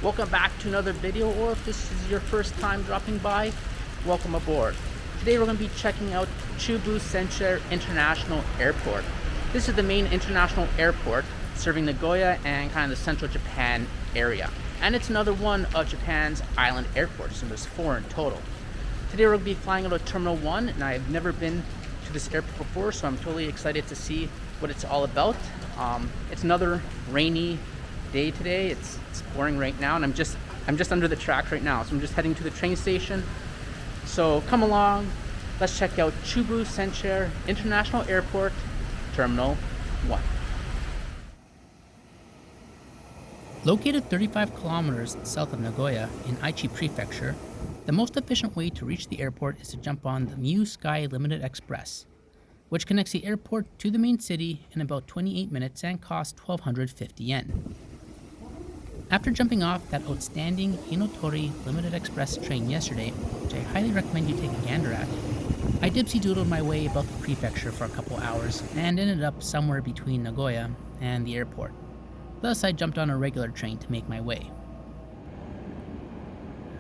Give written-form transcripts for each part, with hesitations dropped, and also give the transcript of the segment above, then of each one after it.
Welcome back to another video, or if this is your first time dropping by, welcome aboard. Today we're going to be checking out Chubu Centrair International Airport. This is the main international airport serving Nagoya and kind of the central Japan area. And it's another one of Japan's island airports, and there's 4 in total. Today we're going to be flying out of Terminal 1, and I've never been to this airport before, so I'm totally excited to see what it's all about. It's another rainy day today. It's pouring right now, and I'm just under the tracks right now, so I'm just heading to the train station. So come along, let's check out Chubu Centrair International Airport, Terminal 1. Located 35 kilometers south of Nagoya in Aichi Prefecture, the most efficient way to reach the airport is to jump on the Mu Sky Limited Express, which connects the airport to the main city in about 28 minutes and costs 1,250 yen. After jumping off that outstanding Hinotori Limited Express train yesterday, which I highly recommend you take a gander at, I dipsy-doodled my way about the prefecture for a couple hours and ended up somewhere between Nagoya and the airport. Thus, I jumped on a regular train to make my way.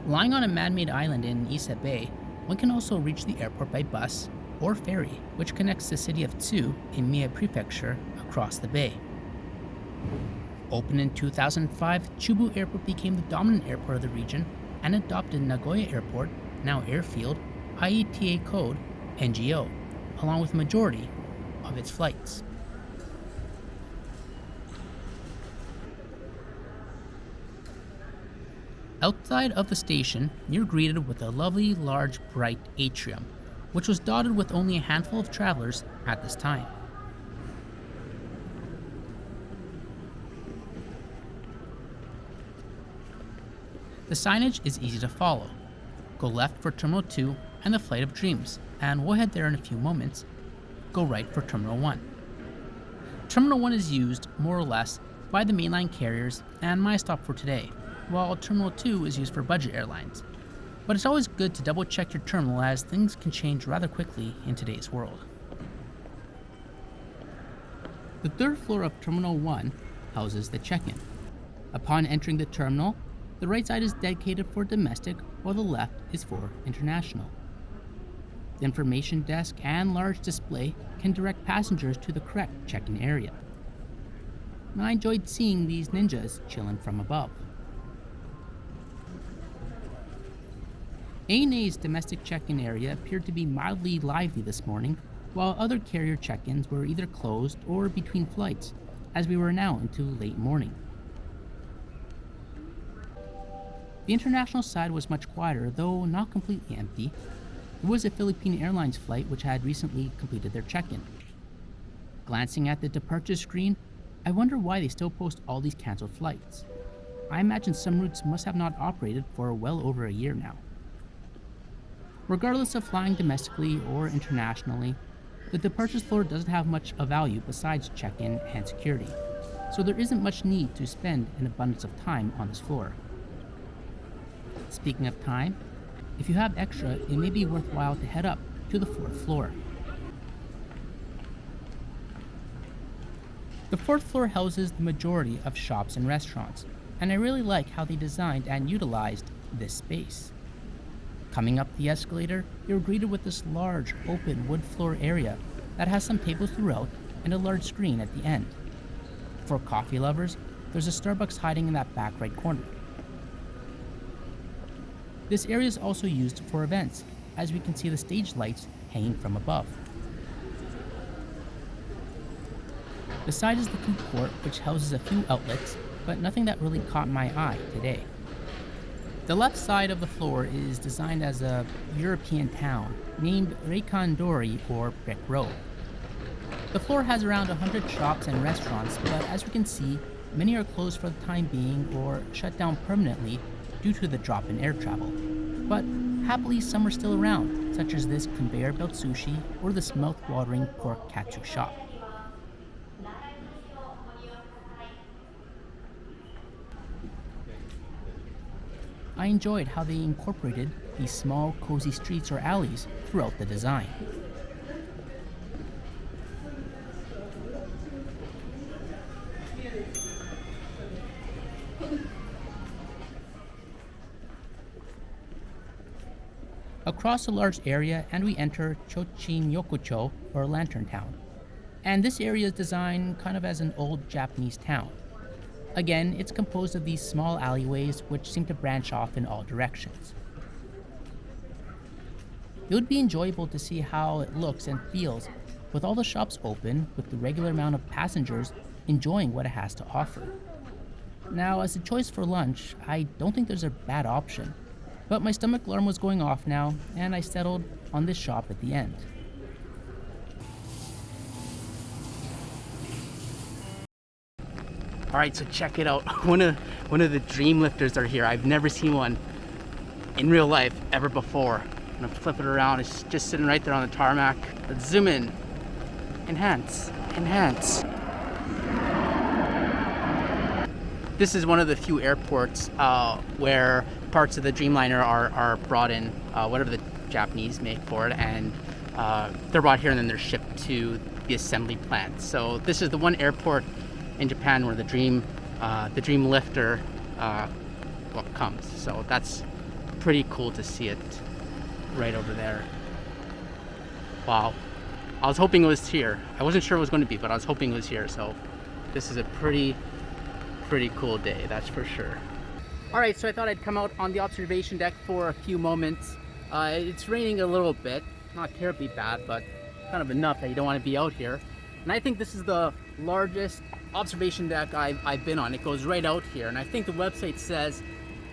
Lying on a man-made island in Ise Bay, one can also reach the airport by bus or ferry, which connects the city of Tsu in Mie Prefecture across the bay. Opened in 2005, Chubu Airport became the dominant airport of the region and adopted Nagoya Airport, now Airfield, IATA code NGO, along with the majority of its flights. Outside of the station, you're greeted with a lovely, large, bright atrium, which was dotted with only a handful of travelers at this time. The signage is easy to follow. Go left for Terminal 2 and the Flight of Dreams, and we'll head there in a few moments. Go right for Terminal 1. Terminal 1 is used, more or less, by the mainline carriers and my stop for today, while Terminal 2 is used for budget airlines. But it's always good to double check your terminal, as things can change rather quickly in today's world. The third floor of Terminal 1 houses the check-in. Upon entering the terminal, the right side is dedicated for domestic, while the left is for international. The information desk and large display can direct passengers to the correct check-in area. And I enjoyed seeing these ninjas chilling from above. ANA's domestic check-in area appeared to be mildly lively this morning, while other carrier check-ins were either closed or between flights, as we were now into late morning. The international side was much quieter, though not completely empty. There was a Philippine Airlines flight which had recently completed their check-in. Glancing at the departure screen, I wonder why they still post all these cancelled flights. I imagine some routes must have not operated for well over a year now. Regardless of flying domestically or internationally, the departures floor doesn't have much of value besides check-in and security, so there isn't much need to spend an abundance of time on this floor. Speaking of time, if you have extra, it may be worthwhile to head up to the 4th floor. The 4th floor houses the majority of shops and restaurants, and I really like how they designed and utilized this space. Coming up the escalator, you're greeted with this large, open wood floor area that has some tables throughout and a large screen at the end. For coffee lovers, there's a Starbucks hiding in that back right corner. This area is also used for events, as we can see the stage lights hanging from above. The side is the food court, which houses a few outlets, but nothing that really caught my eye today. The left side of the floor is designed as a European town, named Reikandori, or Brick Road. The floor has around 100 shops and restaurants, but as we can see, many are closed for the time being or shut down permanently due to the drop in air travel. But happily, some are still around, such as this conveyor belt sushi or this mouth-watering pork katsu shop. I enjoyed how they incorporated these small, cozy streets or alleys throughout the design. cross a large area and we enter Chochin-yokucho, or Lantern Town. And this area is designed kind of as an old Japanese town. Again, it's composed of these small alleyways which seem to branch off in all directions. It would be enjoyable to see how it looks and feels with all the shops open, with the regular amount of passengers enjoying what it has to offer. Now, as a choice for lunch, I don't think there's a bad option, but my stomach alarm was going off now, and I settled on this shop at the end. All right, so check it out. One of the Dreamlifters are here. I've never seen one in real life ever before. I'm gonna flip it around. It's just sitting right there on the tarmac. Let's zoom in. Enhance. This is one of the few airports where parts of the Dreamliner are brought in, whatever the Japanese make for it, and they're brought here and then they're shipped to the assembly plant. So this is the one airport in Japan where the Dreamlifter comes. So that's pretty cool to see it right over there. Wow. I was hoping it was here. I wasn't sure it was going to be, but I was hoping it was here. So this is a pretty cool day, that's for sure. All right, so I thought I'd come out on the observation deck for a few moments. It's raining a little bit, not terribly bad, but kind of enough that you don't want to be out here. And I think this is the largest observation deck I've been on. It goes right out here, and I think the website says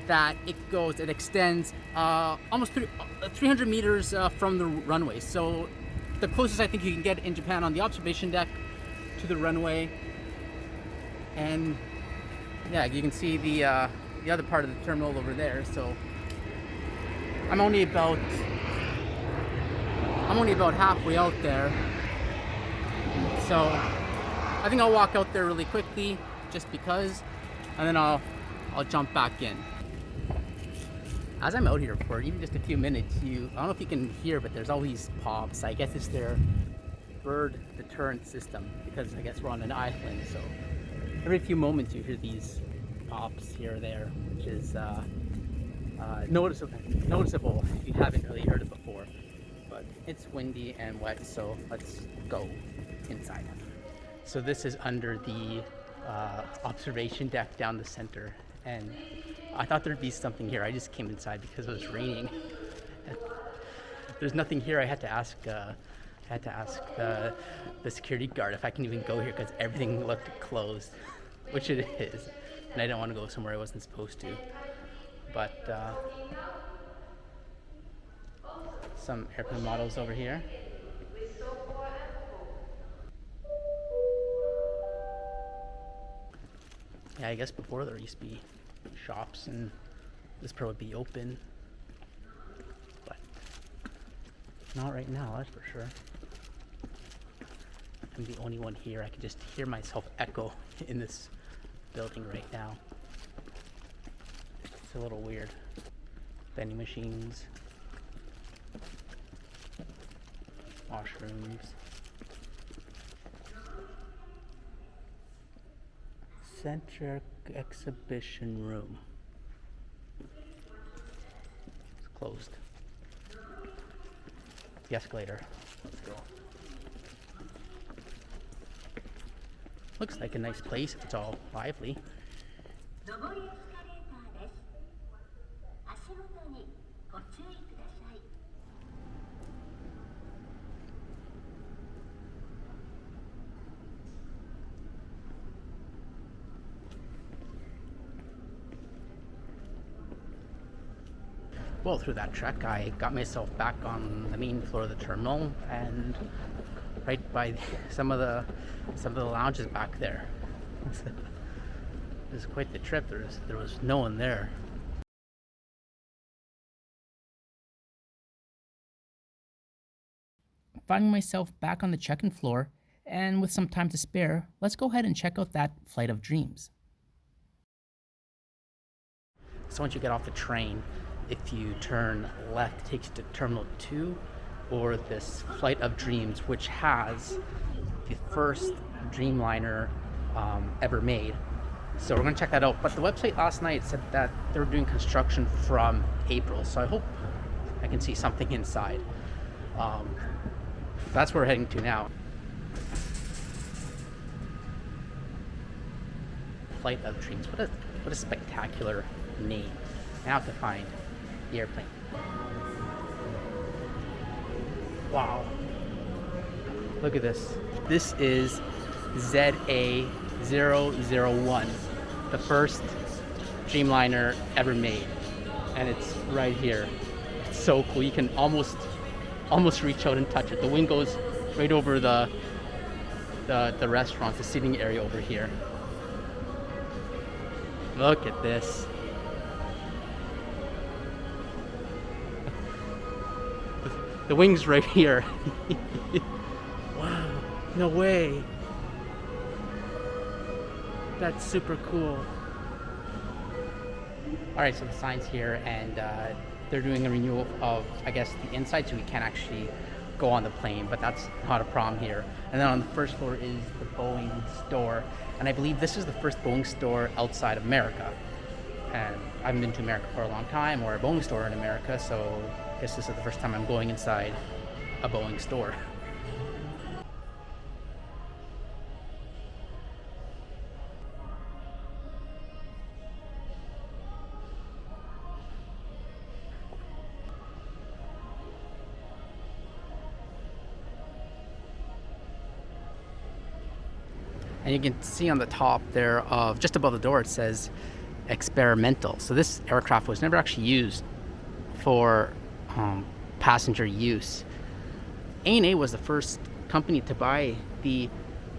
that it extends almost 300 meters from the runway. So the closest I think you can get in Japan on the observation deck to the runway. And yeah, you can see the other part of the terminal over there. So I'm only about halfway out there. So I think I'll walk out there really quickly just because, and then I'll jump back in. As I'm out here for even just a few minutes, I don't know if you can hear, but there's all these pops. I guess it's their bird deterrent system, because I guess we're on an island, so every few moments you hear these pops here or there, which is noticeable if you haven't really heard it before. But it's windy and wet, so let's go inside. So this is under the observation deck down the center, and I thought there'd be something here. I just came inside because it was raining. There's nothing here. I had to ask the security guard if I can even go here because everything looked closed, which it is, and I didn't want to go somewhere I wasn't supposed to. But some airplane models over here. Yeah, I guess before there used to be shops and this part would be open, but not right now, that's for sure. I'm the only one here. I can just hear myself echo in this building right now. It's a little weird. Vending machines, washrooms, Centrair exhibition room. It's closed. The escalator. Let's go. Looks like a nice place if it's all lively. Well, through that trek, I got myself back on the main floor of the terminal and right by some of the lounges back there. It was quite the trip. There was no one there. Finding myself back on the check-in floor, and with some time to spare, let's go ahead and check out that Flight of Dreams. So once you get off the train, if you turn left, it takes you to Terminal 2, or this Flight of Dreams, which has the first Dreamliner ever made. So we're going to check that out. But the website last night said that they were doing construction from April. So I hope I can see something inside. That's where we're heading to now. Flight of Dreams. What a spectacular name. Now I have to find the airplane. Wow. Look at this. This is ZA001, the first Dreamliner ever made. And it's right here. It's so cool. You can almost reach out and touch it. The wing goes right over the restaurants, the seating area over here. Look at this. The wing's right here. Wow, no way. That's super cool. All right, so the sign's here, and they're doing a renewal of, I guess, the inside, so we can't actually go on the plane, but that's not a problem here. And then on the first floor is the Boeing store, and I believe this is the first Boeing store outside of America. And I haven't been to America for a long time, or a Boeing store in America, so I guess this is the first time I'm going inside a Boeing store. And you can see on the top there of just above the door, it says experimental. So this aircraft was never actually used for passenger use. ANA was the first company to buy the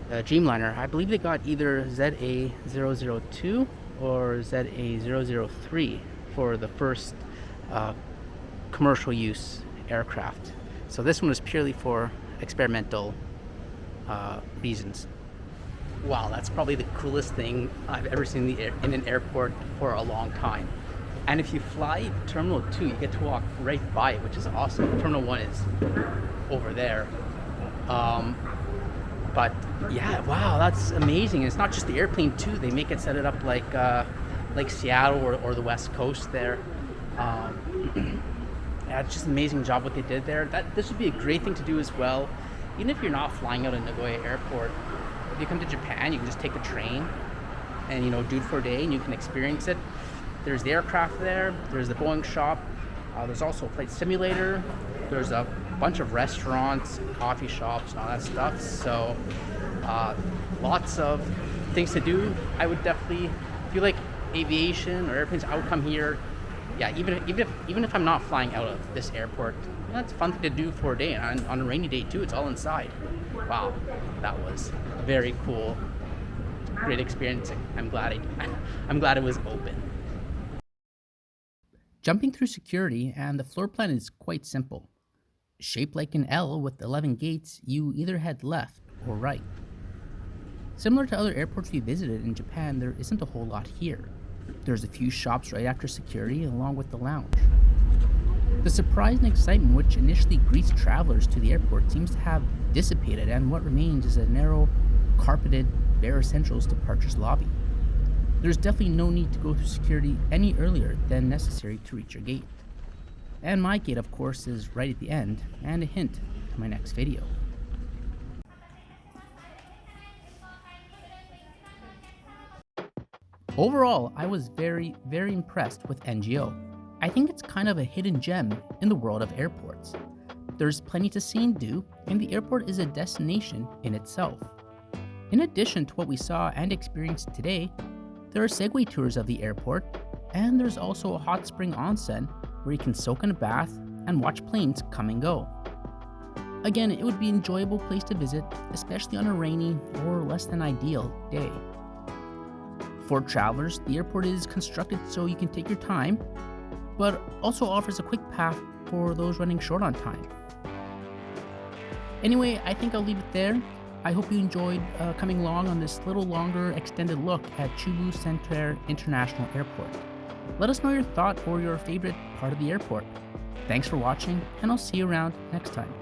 Dreamliner. I believe they got either ZA002 or ZA003 for the first commercial use aircraft. So this one was purely for experimental reasons. Wow, that's probably the coolest thing I've ever seen in an airport for a long time. And if you fly Terminal 2, you get to walk right by it, which is awesome. Terminal 1 is over there. But yeah, wow, that's amazing. And it's not just the airplane too. They make it set it up like Seattle or the West Coast there. Yeah, it's just an amazing job what they did there. This would be a great thing to do as well. Even if you're not flying out of Nagoya Airport, if you come to Japan, you can just take the train and, you know, do it for a day and you can experience it. There's the aircraft there, there's the Boeing shop, there's also a flight simulator, there's a bunch of restaurants, coffee shops, and all that stuff. So lots of things to do. I would definitely, if you like aviation or airplanes, I would come here. Yeah, even if I'm not flying out of this airport, that's a fun thing to do for a day. And on a rainy day too, it's all inside. Wow, that was very cool. Great experience. I'm glad it was open. Jumping through security, and the floor plan is quite simple. Shaped like an L with 11 gates, you either head left or right. Similar to other airports we visited in Japan, there isn't a whole lot here. There's a few shops right after security, along with the lounge. The surprise and excitement which initially greets travelers to the airport seems to have dissipated, and what remains is a narrow, carpeted, bare essentials departures lobby. There's definitely no need to go through security any earlier than necessary to reach your gate. And my gate, of course, is right at the end, and a hint to my next video. Overall, I was very, very impressed with NGO. I think it's kind of a hidden gem in the world of airports. There's plenty to see and do, and the airport is a destination in itself. In addition to what we saw and experienced today, there are Segway tours of the airport, and there's also a hot spring onsen where you can soak in a bath and watch planes come and go. Again, it would be an enjoyable place to visit, especially on a rainy or less than ideal day. For travelers, the airport is constructed so you can take your time, but also offers a quick path for those running short on time. Anyway, I think I'll leave it there. I hope you enjoyed coming along on this little longer extended look at Chubu Centrair International Airport. Let us know your thought or your favorite part of the airport. Thanks for watching, and I'll see you around next time.